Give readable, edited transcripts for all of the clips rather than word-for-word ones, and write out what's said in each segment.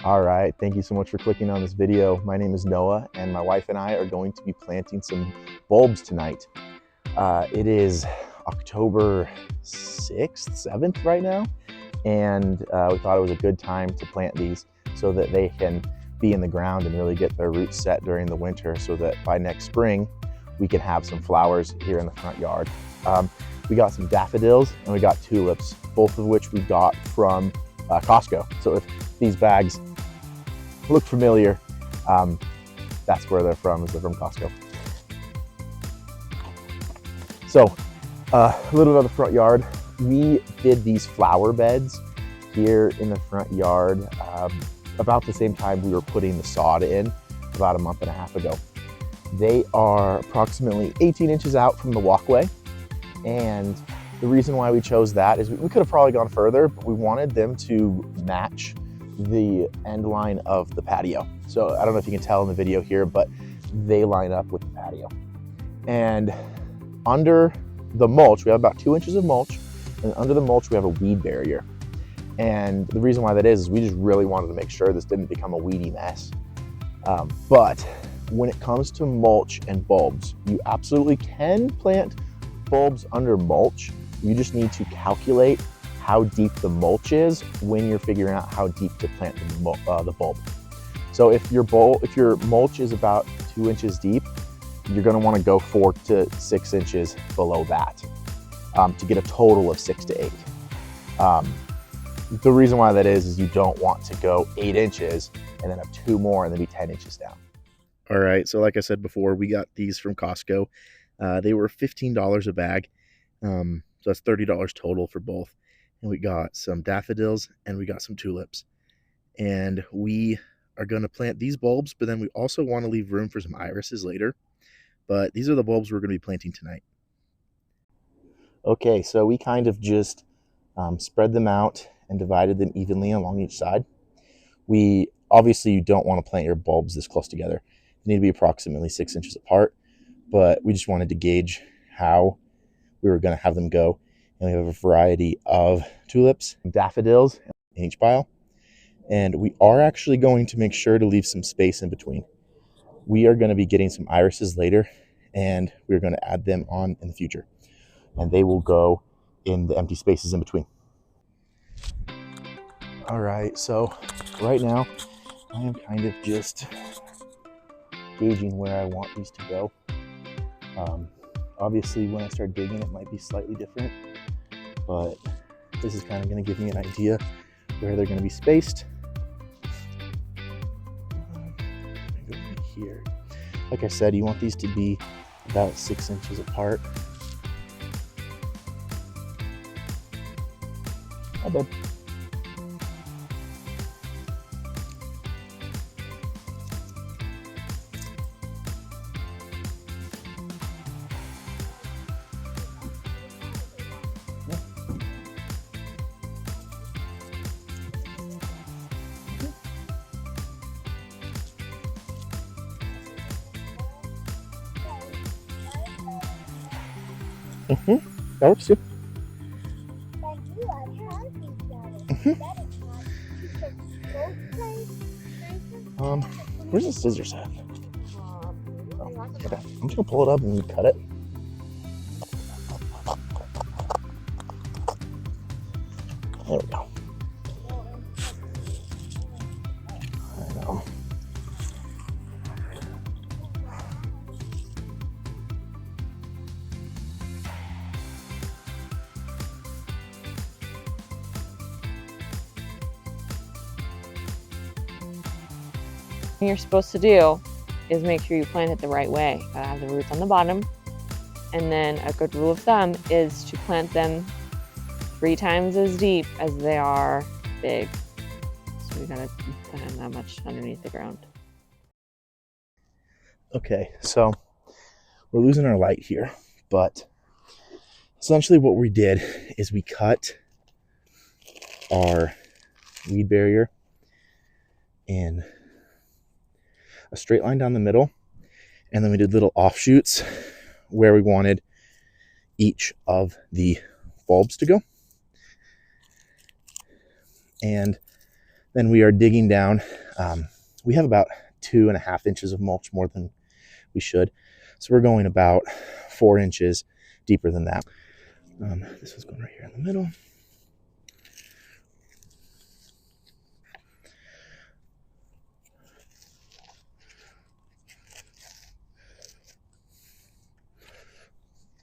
All right, thank you so much for clicking on this video. My name is Noah, and my wife and I are going to be planting some bulbs tonight. It is October 6th, 7th right now, and we thought it was a good time to plant these so that they can be in the ground and really get their roots set during the winter, so that by next spring we can have some flowers here in the front yard. We got some daffodils and we got tulips, both of which we got from Costco. So if these bags look familiar, that's where they're from, is they're from Costco. So a little bit of the front yard. We did these flower beds here in the front yard about the same time we were putting the sod in, about a month and a half ago. They are approximately 18 inches out from the walkway. And the reason why we chose that is we could have probably gone further, but we wanted them to match the end line of the patio. So I don't know if you can tell in the video here, but they line up with the patio. And under the mulch, we have about 2 inches of mulch, and under the mulch we have a weed barrier. And the reason why that is we just really wanted to make sure this didn't become a weedy mess. But when it comes to mulch and bulbs, you absolutely can plant bulbs under mulch. You just need to calculate how deep the mulch is when you're figuring out how deep to plant the bulb. So if your mulch is about 2 inches deep, you're going to want to go 4 to 6 inches below that to get a total of 6 to 8. The reason why that is you don't want to go 8 inches and then have 2 more and then be 10 inches down. All right, so like I said before, we got these from Costco. They were $15 a bag, so that's $30 total for both. And we got some daffodils and we got some tulips. And we are going to plant these bulbs, but then we also want to leave room for some irises later. But these are the bulbs we're going to be planting tonight. Okay, so we kind of just spread them out and divided them evenly along each side. Obviously you don't want to plant your bulbs this close together. They need to be approximately 6 inches apart, but we just wanted to gauge how we were going to have them go. And we have a variety of tulips and daffodils in each pile. And we are actually going to make sure to leave some space in between. We are going to be getting some irises later, and we're going to add them on in the future. And they will go in the empty spaces in between. All right, so right now I am kind of just gauging where I want these to go. Obviously when I start digging it might be slightly different, but this is kind of going to give me an idea where they're going to be spaced. Go right here. Like I said, you want these to be about 6 inches apart. Not bad. That works too. Where's the scissors at? Oh, okay. I'm just gonna pull it up and cut it. There we go. I know. What you're supposed to do is make sure you plant it the right way. You gotta have the roots on the bottom, and then a good rule of thumb is to plant them 3 times as deep as they are big. So we gotta plant that much underneath the ground. Okay, so we're losing our light here, but essentially what we did is we cut our weed barrier in a straight line down the middle, and then we did little offshoots where we wanted each of the bulbs to go. And Then we are digging down. We have about 2.5 inches of mulch more than we should. So we're going about 4 inches deeper than that. This was going right here in the middle.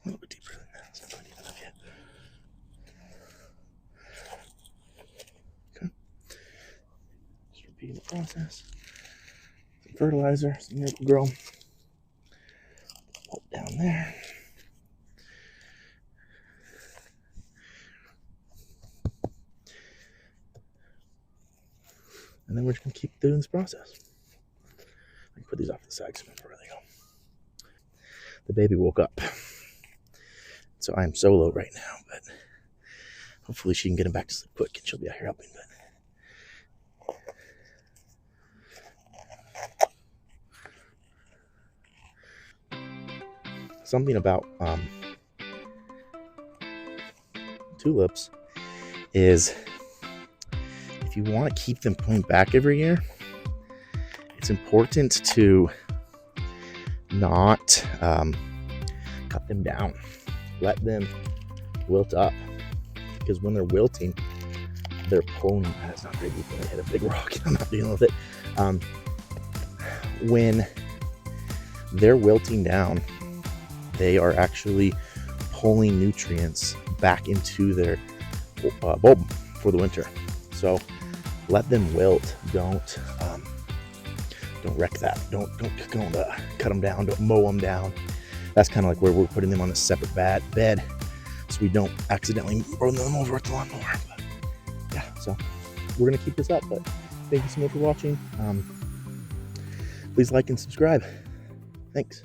A little bit deeper than that. It's not quite deep enough yet. Okay. Just repeating the process. Some fertilizer, some Miracle-Gro. Put down there. And then we're just going to keep doing this process. I can put these off to the side because I remember where they go. The baby woke up. So I'm solo right now, but hopefully she can get him back to sleep quick and she'll be out here helping. But something about tulips is if you want to keep them coming back every year, it's important to not cut them down. Let them wilt up, because when they're wilting, they're pulling. That's not very deep. I hit a big rock. I'm not dealing with it. When they're wilting down, they are actually pulling nutrients back into their bulb for the winter. So let them wilt. Don't wreck that. Don't cut them down. Don't mow them down. That's kind of like where we're putting them on a separate bed, so we don't accidentally run them over with the lawnmower. But yeah, so we're gonna keep this up. But thank you so much for watching. Please like and subscribe. Thanks.